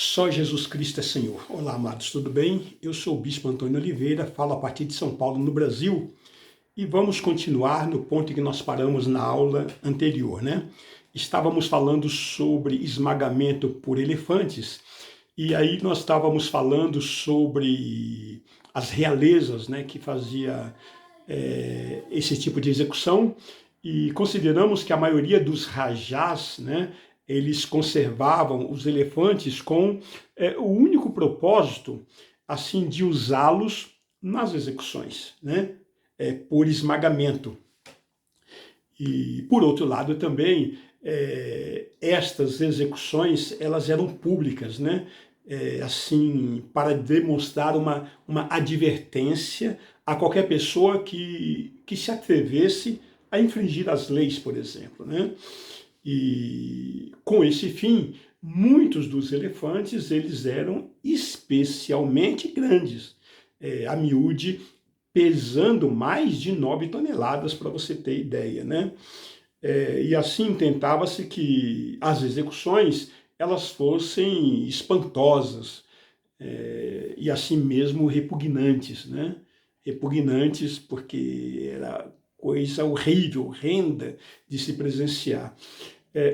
Só Jesus Cristo é Senhor. Olá, amados, tudo bem? Eu sou o Bispo Antônio Oliveira, falo a partir de São Paulo, no Brasil, e vamos continuar no ponto em que nós paramos na aula anterior, né? Estávamos falando sobre esmagamento por elefantes, e aí nós estávamos falando sobre as realezas, né, que fazia esse tipo de execução, e consideramos que a maioria dos rajás, né, eles conservavam os elefantes com o único propósito, assim, de usá-los nas execuções, né, por esmagamento. E, por outro lado, também, estas execuções, elas eram públicas, né, assim, para demonstrar uma advertência a qualquer pessoa que se atrevesse a infringir as leis, por exemplo, né? E com esse fim, muitos dos elefantes eles eram especialmente grandes, a miúde pesando mais de 9 toneladas, para você ter ideia, né? E assim tentava-se que as execuções elas fossem espantosas, e assim mesmo repugnantes, né? Repugnantes porque era coisa horrível, horrenda de se presenciar.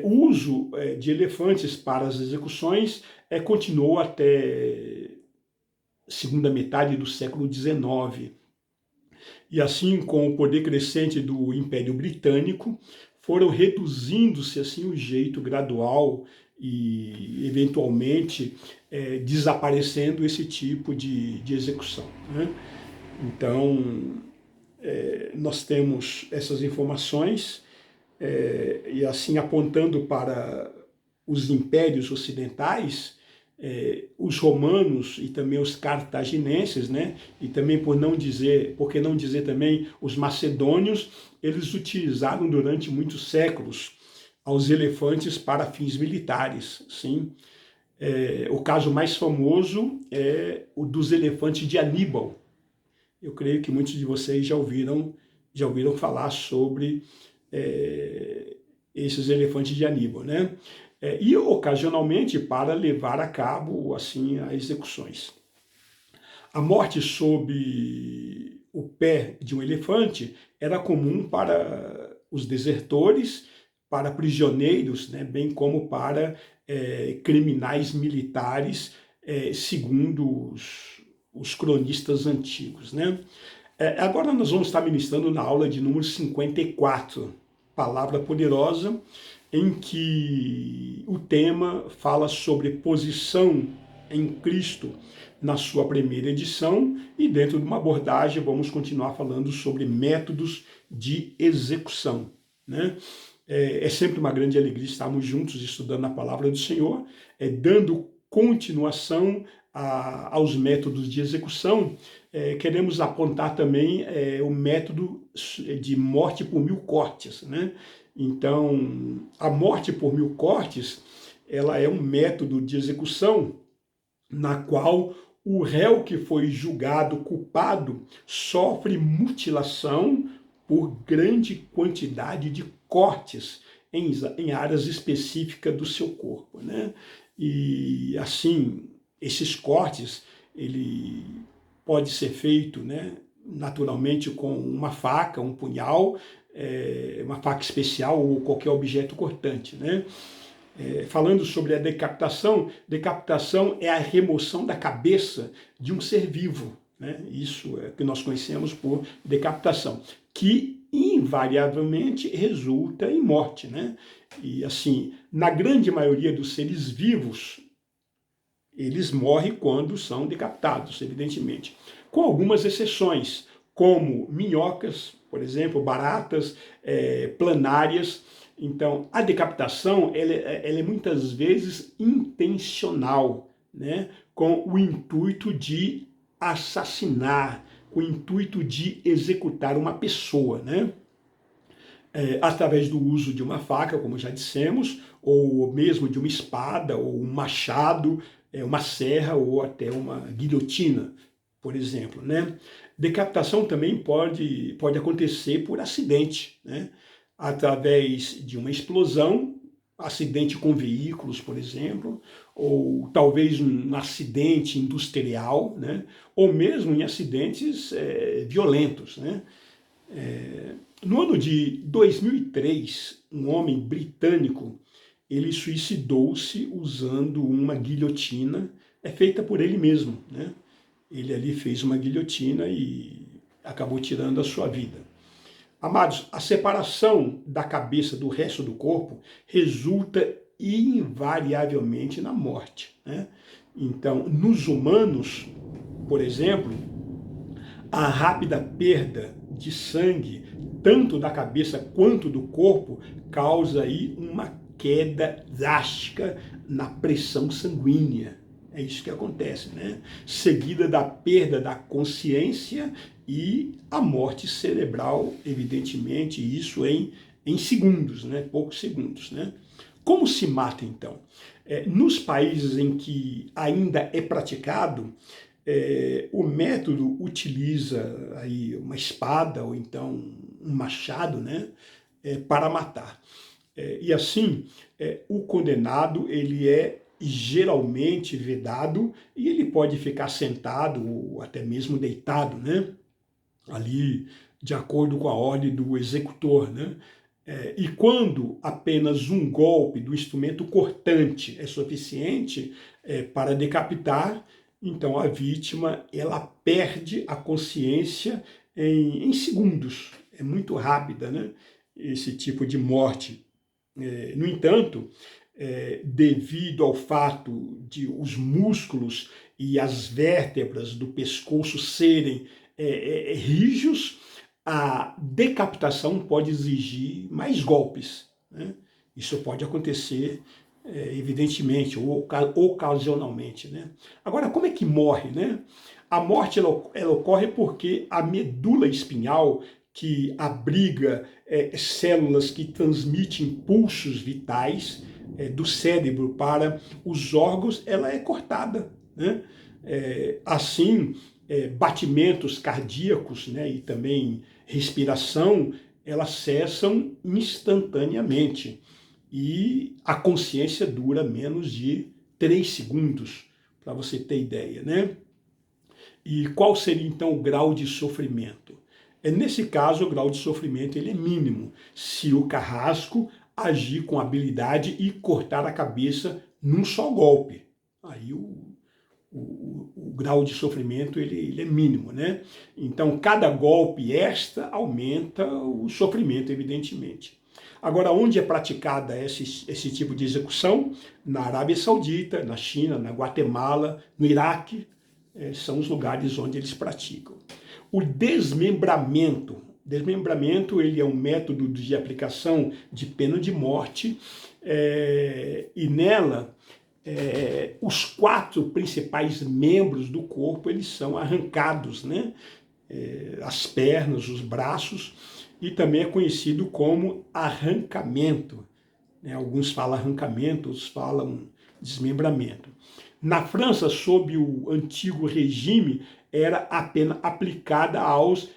O uso de elefantes para as execuções continuou até segunda metade do século XIX. E assim, com o poder crescente do Império Britânico, foram reduzindo-se assim o jeito gradual e, eventualmente, desaparecendo esse tipo de execução, né? Então, nós temos essas informações e assim apontando para os impérios ocidentais, os romanos e também os cartaginenses, né? E também por que não dizer também os macedônios, eles utilizaram durante muitos séculos os elefantes para fins militares, sim. O caso mais famoso é o dos elefantes de Aníbal. Eu creio que muitos de vocês já ouviram falar sobre esses elefantes de Aníbal, né? E ocasionalmente para levar a cabo assim as execuções. A morte sob o pé de um elefante era comum para os desertores, para prisioneiros, né, bem como para criminais militares, segundo os cronistas antigos, né? Agora nós vamos estar ministrando na aula de número 54, Palavra Poderosa, em que o tema fala sobre posição em Cristo na sua primeira edição, e dentro de uma abordagem vamos continuar falando sobre métodos de execução, né? É sempre uma grande alegria estarmos juntos estudando a palavra do Senhor, dando continuação aos métodos de execução. Queremos apontar também o método de morte por 1000 cortes, né? Então, a morte por 1000 cortes, ela é um método de execução na qual o réu que foi julgado culpado sofre mutilação por grande quantidade de cortes em áreas específicas do seu corpo, né? E assim, esses cortes, ele pode ser feito, né, naturalmente com uma faca, um punhal, uma faca especial ou qualquer objeto cortante, né? Falando sobre a decapitação, decapitação é a remoção da cabeça de um ser vivo, né? Isso é o que nós conhecemos por decapitação, que invariavelmente resulta em morte, né? E assim, na grande maioria dos seres vivos, eles morrem quando são decapitados, evidentemente. Com algumas exceções, como minhocas, por exemplo, baratas, planárias. Então, a decapitação ela é muitas vezes intencional, né? Com o intuito de assassinar, com o intuito de executar uma pessoa, né? Através do uso de uma faca, como já dissemos, ou mesmo de uma espada, ou um machado, uma serra, ou até uma guilhotina, por exemplo, né? Decapitação também pode acontecer por acidente, né? Através de uma explosão, acidente com veículos, por exemplo, ou talvez um acidente industrial, né? Ou mesmo em acidentes violentos, né? No ano de 2003, um homem britânico, ele suicidou-se usando uma guilhotina, feita por ele mesmo, né? Ele ali fez uma guilhotina e acabou tirando a sua vida. Amados, a separação da cabeça do resto do corpo resulta invariavelmente na morte, né? Então, nos humanos, por exemplo, a rápida perda de sangue, tanto da cabeça quanto do corpo, causa aí uma queda drástica na pressão sanguínea. É isso que acontece, né? Seguida da perda da consciência e a morte cerebral, evidentemente, isso em segundos, né? Poucos segundos, né? Como se mata, então? Nos países em que ainda é praticado, o método utiliza aí uma espada ou então um machado, né, para matar. E assim, o condenado ele é geralmente vedado e ele pode ficar sentado ou até mesmo deitado, né, ali de acordo com a ordem do executor, né. E quando apenas um golpe do instrumento cortante é suficiente para decapitar, então a vítima ela perde a consciência em segundos. É muito rápida, né? Esse tipo de morte. No entanto, devido ao fato de os músculos e as vértebras do pescoço serem rígidos, a decapitação pode exigir mais golpes, né? Isso pode acontecer, evidentemente, ou ocasionalmente, né? Agora, como é que morre, né? A morte ela ocorre porque a medula espinhal, que abriga células que transmitem impulsos vitais do cérebro para os órgãos, ela é cortada, né? Assim, batimentos cardíacos, né, e também respiração, elas cessam instantaneamente. E a consciência dura menos de 3 segundos, para você ter ideia, né? E qual seria então o grau de sofrimento? Nesse caso, o grau de sofrimento ele é mínimo, se o carrasco agir com habilidade e cortar a cabeça num só golpe. Aí o grau de sofrimento ele é mínimo, né? Então, cada golpe extra aumenta o sofrimento, evidentemente. Agora, onde é praticada esse tipo de execução? Na Arábia Saudita, na China, na Guatemala, no Iraque, são os lugares onde eles praticam. O desmembramento. Desmembramento ele é um método de aplicação de pena de morte e nela os 4 principais membros do corpo eles são arrancados, né? As pernas, os braços, e também é conhecido como arrancamento, né? Alguns falam arrancamento, outros falam desmembramento. Na França, sob o antigo regime, era a pena aplicada aos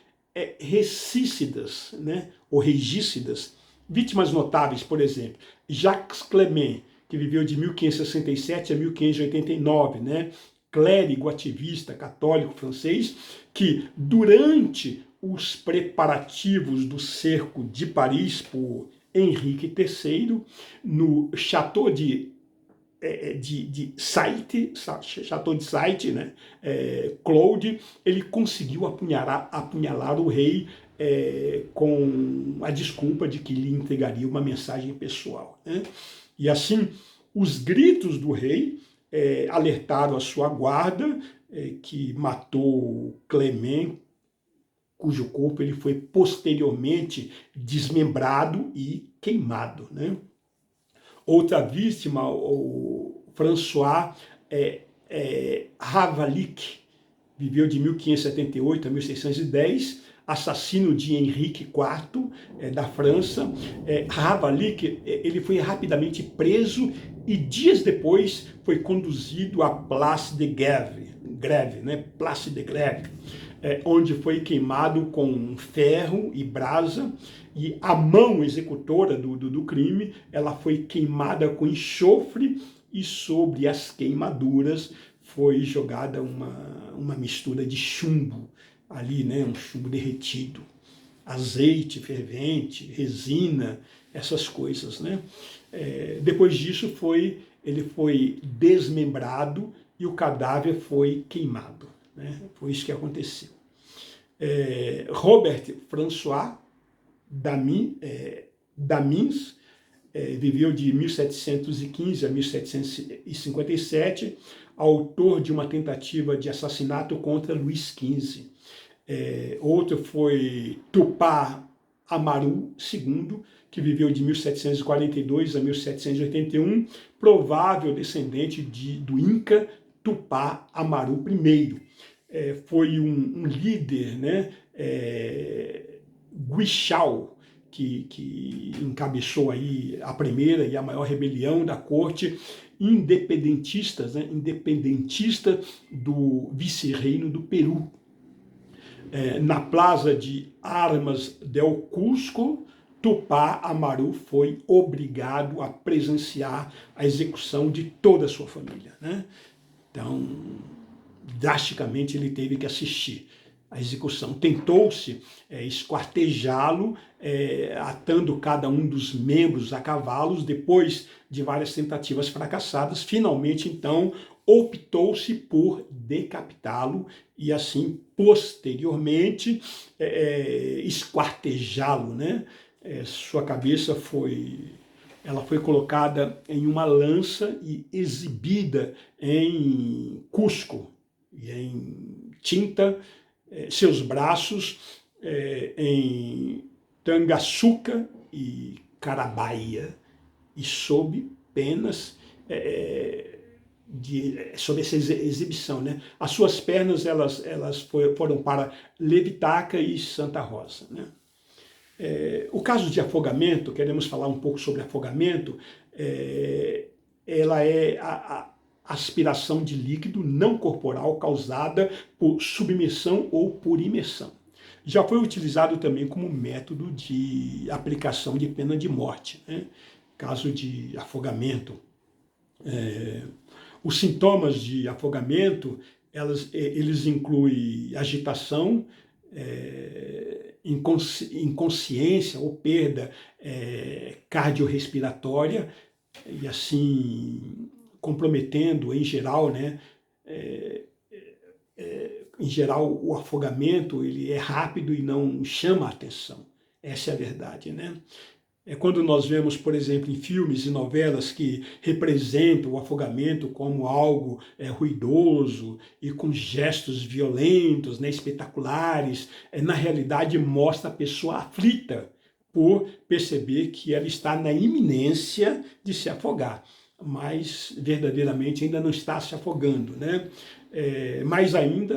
regicidas, né? Ou regicidas. Vítimas notáveis, por exemplo, Jacques Clément, que viveu de 1567 a 1589, né? Clérigo ativista católico francês, que durante os preparativos do cerco de Paris por Henrique III, no Château de Saïte, né? Claude, ele conseguiu apunhalar o rei com a desculpa de que lhe entregaria uma mensagem pessoal, né? E assim, os gritos do rei alertaram a sua guarda, que matou Clément, cujo corpo ele foi posteriormente desmembrado e queimado, né? Outra vítima, o François Ravalik, viveu de 1578 a 1610, assassino de Henrique IV da França. Ravalik ele foi rapidamente preso e dias depois foi conduzido à Place de Grève, né? Place de Grève. onde foi queimado com ferro e brasa, e a mão executora do crime, ela foi queimada com enxofre, e sobre as queimaduras foi jogada uma mistura de chumbo ali, né, um chumbo derretido, azeite fervente, resina, essas coisas, né? Depois disso ele foi desmembrado e o cadáver foi queimado, né? Foi isso que aconteceu. Robert François Damins viveu de 1715 a 1757, autor de uma tentativa de assassinato contra Luís XV. Outro foi Tupá Amaru II, que viveu de 1742 a 1781, provável descendente do Inca Tupá Amaru I. Foi um líder, né, Guixal, que encabeçou aí a primeira e a maior rebelião da corte independentista, né, independentista do vice-reino do Peru. Na Plaza de Armas del Cusco, Tupá Amaru foi obrigado a presenciar a execução de toda a sua família, né? Então, drasticamente ele teve que assistir à execução. Tentou-se esquartejá-lo, atando cada um dos membros a cavalos. Depois de várias tentativas fracassadas, finalmente, então, optou-se por decapitá-lo e, assim, posteriormente, esquartejá-lo, né? Sua cabeça foi colocada em uma lança e exibida em Cusco, e em tinta, seus braços em Tangaçuca e Carabaia, e sob penas sobre essa exibição, né? As suas pernas elas foram para Levitaca e Santa Rosa, né? O caso de afogamento, queremos falar um pouco sobre afogamento, ela é a aspiração de líquido não corporal causada por submersão ou por imersão. Já foi utilizado também como método de aplicação de pena de morte, né? Caso de afogamento. Os sintomas de afogamento, eles incluem agitação, inconsciência ou perda cardiorrespiratória, e assim comprometendo em geral, né? Em geral, o afogamento ele é rápido e não chama a atenção. Essa é a verdade, né? Quando nós vemos, por exemplo, em filmes e novelas que representam o afogamento como algo ruidoso e com gestos violentos, né, espetaculares, na realidade mostra a pessoa aflita por perceber que ela está na iminência de se afogar, mas verdadeiramente ainda não está se afogando, né? Mas ainda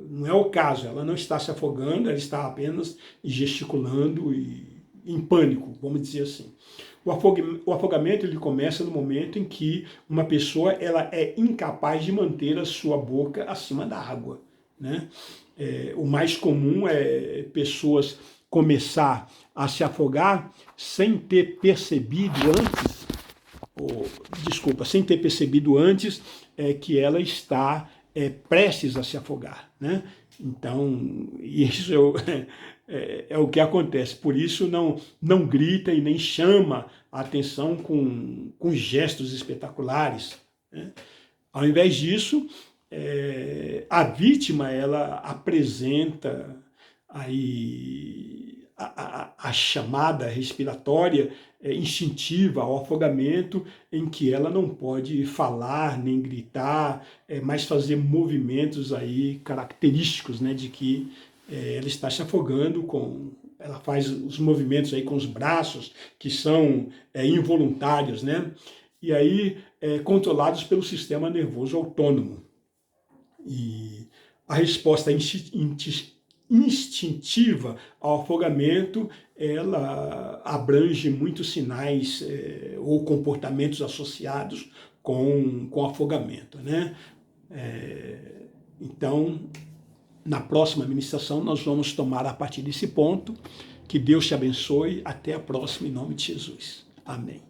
não é o caso, ela não está se afogando, ela está apenas gesticulando e em pânico, vamos dizer assim. O afogamento ele começa no momento em que uma pessoa ela é incapaz de manter a sua boca acima da água, né? O mais comum é pessoas começar a se afogar sem ter percebido antes, sem ter percebido antes que ela está prestes a se afogar, né? Então, isso é o que acontece. Por isso não grita e nem chama a atenção com gestos espetaculares, né? Ao invés disso, a vítima ela apresenta aí a chamada respiratória instintiva ao afogamento, em que ela não pode falar nem gritar, mas fazer movimentos aí característicos, né, de que ela está se afogando ela faz os movimentos aí com os braços que são involuntários, né? E aí controlados pelo sistema nervoso autônomo. E a resposta instintiva ao afogamento, ela abrange muitos sinais ou comportamentos associados com afogamento, né? Então, na próxima ministração nós vamos tomar a partir desse ponto. Que Deus te abençoe. Até a próxima, em nome de Jesus. Amém.